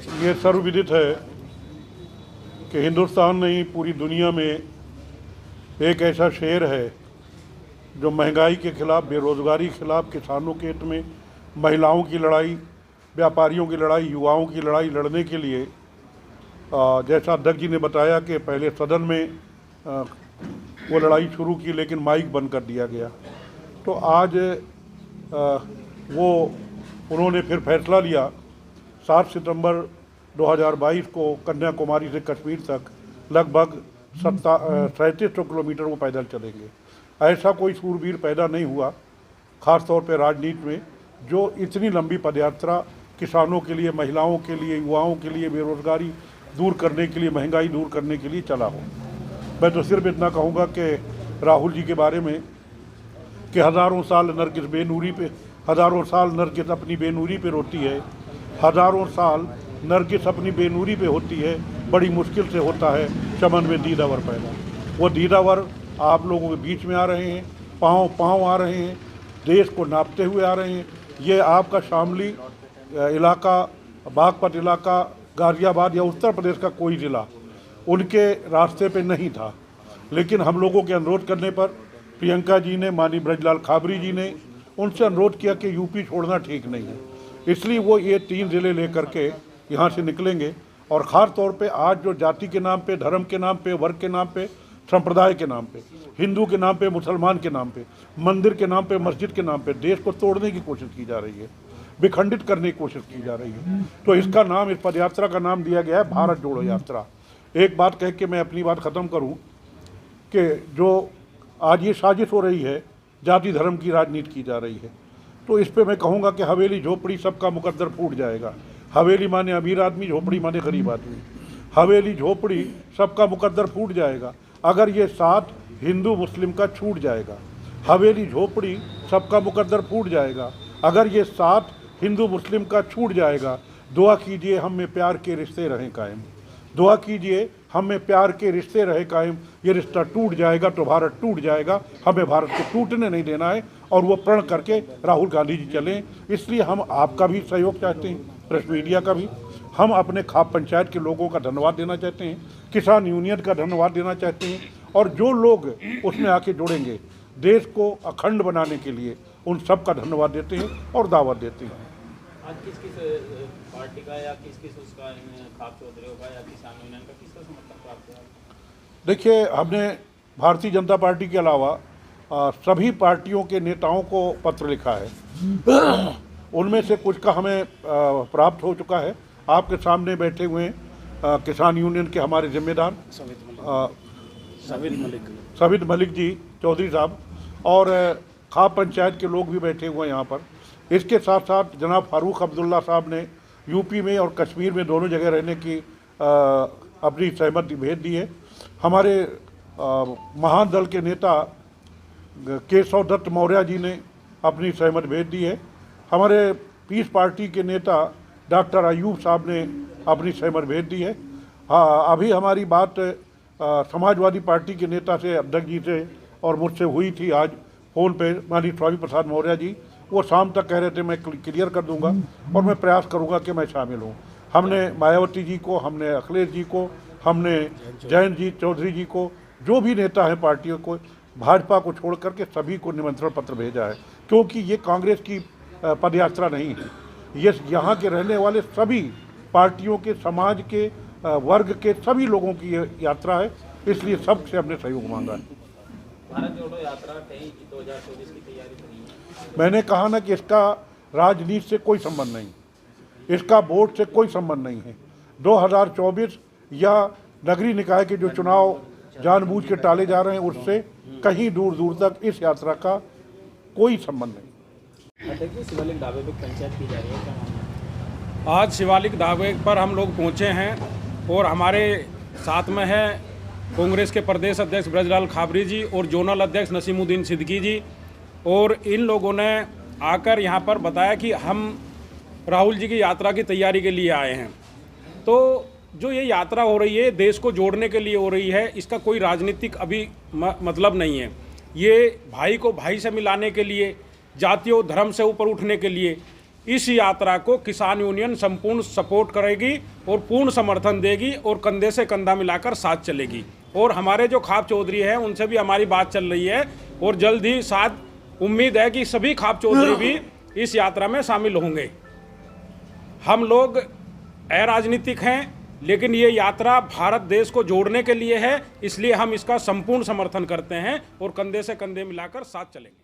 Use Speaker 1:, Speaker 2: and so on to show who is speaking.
Speaker 1: ये सर्वविदित है कि हिंदुस्तान नहीं पूरी दुनिया में एक ऐसा शेर है जो महंगाई के खिलाफ, बेरोज़गारी के खिलाफ, किसानों के हित में, महिलाओं की लड़ाई, व्यापारियों की लड़ाई, युवाओं की लड़ाई लड़ने के लिए जैसा अध्यक्ष जी ने बताया कि पहले सदन में वो लड़ाई शुरू की लेकिन माइक बंद कर दिया गया। तो आज वो उन्होंने फिर फैसला लिया 7 सितंबर 2022 को कन्याकुमारी से कश्मीर तक लगभग 3700 किलोमीटर वो पैदल चलेंगे। ऐसा कोई शूरवीर पैदा नहीं हुआ, ख़ास तौर पे राजनीति में, जो इतनी लंबी पदयात्रा किसानों के लिए, महिलाओं के लिए, युवाओं के लिए, बेरोज़गारी दूर करने के लिए, महंगाई दूर करने के लिए चला हो। मैं तो सिर्फ इतना कहूँगा कि राहुल जी के बारे में कि हज़ारों साल नरगिस अपनी बेनूरी पे रोती है, हज़ारों साल नरगिस अपनी बेनूरी पे होती है, बड़ी मुश्किल से होता है चमन में दीदावर पैदा। वो दीदावर आप लोगों के बीच में आ रहे हैं, पाँव पाँव आ रहे हैं, देश को नापते हुए आ रहे हैं। ये आपका शामली इलाका, बागपत इलाका, गाज़ियाबाद या उत्तर प्रदेश का कोई ज़िला उनके रास्ते पे नहीं था, लेकिन हम लोगों के अनुरोध करने पर प्रियंका जी ने, माननीय ब्रजलाल खाबरी जी ने उनसे अनुरोध किया कि यूपी छोड़ना ठीक नहीं है, इसलिए वो ये 3 ज़िले लेकर के यहाँ से निकलेंगे। और ख़ास तौर पे आज जो जाति के नाम पे, धर्म के नाम पे, वर्ग के नाम पे, संप्रदाय के नाम पे, हिंदू के नाम पे, मुसलमान के नाम पे, मंदिर के नाम पे, मस्जिद के नाम पे देश को तोड़ने की कोशिश की जा रही है, विखंडित करने की कोशिश की जा रही है। तो इसका नाम, इस पदयात्रा का नाम दिया गया है भारत जोड़ो यात्रा। एक बात कह के मैं अपनी बात ख़त्म करूं कि जो आज ये साजिश हो रही है, जाति धर्म की राजनीति की जा रही है, तो इस पे मैं कहूँगा कि हवेली झोपड़ी सबका मुकद्दर फूट जाएगा। हवेली माने अमीर आदमी, झोपड़ी माने गरीब आदमी। हवेली झोपड़ी सबका मुकद्दर फूट जाएगा अगर ये साथ हिंदू मुस्लिम का छूट जाएगा। हवेली झोपड़ी सबका मुकद्दर फूट जाएगा अगर ये साथ हिंदू मुस्लिम का छूट जाएगा। दुआ कीजिए हम में प्यार के रिश्ते रहें कायम, दुआ कीजिए हम में प्यार के रिश्ते रहे कायम। ये रिश्ता टूट जाएगा तो भारत टूट जाएगा। हमें भारत को टूटने नहीं देना है और वो प्रण करके राहुल गांधी जी चलें। इसलिए हम आपका भी सहयोग चाहते हैं, प्रेस मीडिया का भी। हम अपने खाप पंचायत के लोगों का धन्यवाद देना चाहते हैं, किसान यूनियन का धन्यवाद देना चाहते हैं, और जो लोग उसमें आके जुड़ेंगे देश को अखंड बनाने के लिए, उन सब का धन्यवाद देते हैं और दावत देते हैं।
Speaker 2: आज किस पार्टी का या किस उसका, खाप चौधरी का या किसान यूनियन का, किसका समर्थन प्राप्त हुआ?
Speaker 1: देखिए, हमने भारतीय जनता पार्टी के अलावा सभी पार्टियों के नेताओं को पत्र लिखा है। उनमें से कुछ का हमें प्राप्त हो चुका है। आपके सामने बैठे हुए हैं किसान यूनियन के हमारे जिम्मेदार सविद मलिक जी चौधरी साहब, और खाप पंचायत के लोग भी बैठे हुए हैं यहाँ पर। इसके साथ साथ जनाब फारूक अब्दुल्ला साहब ने यूपी में और कश्मीर में दोनों जगह रहने की अपनी सहमति भेज दी है। हमारे महान दल के नेता केशव दत्त मौर्य जी ने अपनी सहमति भेज दी है। हमारे पीस पार्टी के नेता डॉक्टर अयूब साहब ने अपनी सहमति भेज दी है। अभी हमारी बात समाजवादी पार्टी के नेता से, अध्यक्ष जी से और मुझसे हुई थी आज फ़ोन पे, माननीय स्वामी प्रसाद मौर्य जी। वो शाम तक कह रहे थे मैं क्लियर कर दूंगा और मैं प्रयास करूंगा कि मैं शामिल हूं। हमने मायावती जी को, हमने अखिलेश जी को, हमने जयंत जी चौधरी जी को, जो भी नेता हैं पार्टियों को, भाजपा को छोड़ करके सभी को निमंत्रण पत्र भेजा है, क्योंकि ये कांग्रेस की पदयात्रा नहीं है। ये यहाँ के रहने वाले सभी पार्टियों के, समाज के, वर्ग के सभी लोगों की ये यात्रा है, इसलिए सबसे हमने सहयोग मांगा है।
Speaker 2: भारत जोड़ो यात्रा 2024 की तैयारी करी है।
Speaker 1: मैंने कहा ना कि इसका राजनीति से कोई संबंध नहीं, इसका वोट से कोई संबंध नहीं है। 2024 या नगरीय निकाय के जो चुनाव जानबूझ के टाले जा रहे हैं, उससे कहीं दूर दूर तक इस यात्रा का कोई संबंध नहीं।
Speaker 2: शिवालिक ढाबे पर पंचायत की जा रही है, क्या मामला?
Speaker 3: आज शिवालिक ढाबे पर हम लोग पहुंचे हैं और हमारे साथ में है कांग्रेस के प्रदेश अध्यक्ष ब्रजलाल खाबरी जी और जोनल अध्यक्ष नसीमुद्दीन सिद्दीकी जी। और इन लोगों ने आकर यहाँ पर बताया कि हम राहुल जी की यात्रा की तैयारी के लिए आए हैं। तो जो ये यात्रा हो रही है देश को जोड़ने के लिए हो रही है, इसका कोई राजनीतिक अभी मतलब नहीं है। ये भाई को भाई से मिलाने के लिए, जातियों धर्म से ऊपर उठने के लिए इस यात्रा को किसान यूनियन संपूर्ण सपोर्ट करेगी और पूर्ण समर्थन देगी और कंधे से कंधा मिलाकर साथ चलेगी। और हमारे जो खाप चौधरी हैं उनसे भी हमारी बात चल रही है और जल्द ही साथ उम्मीद है कि सभी खाप चौधरी भी इस यात्रा में शामिल होंगे। हम लोग अराजनीतिक हैं, लेकिन ये यात्रा भारत देश को जोड़ने के लिए है, इसलिए हम इसका संपूर्ण समर्थन करते हैं और कंधे से कंधे मिलाकर साथ चलेंगे।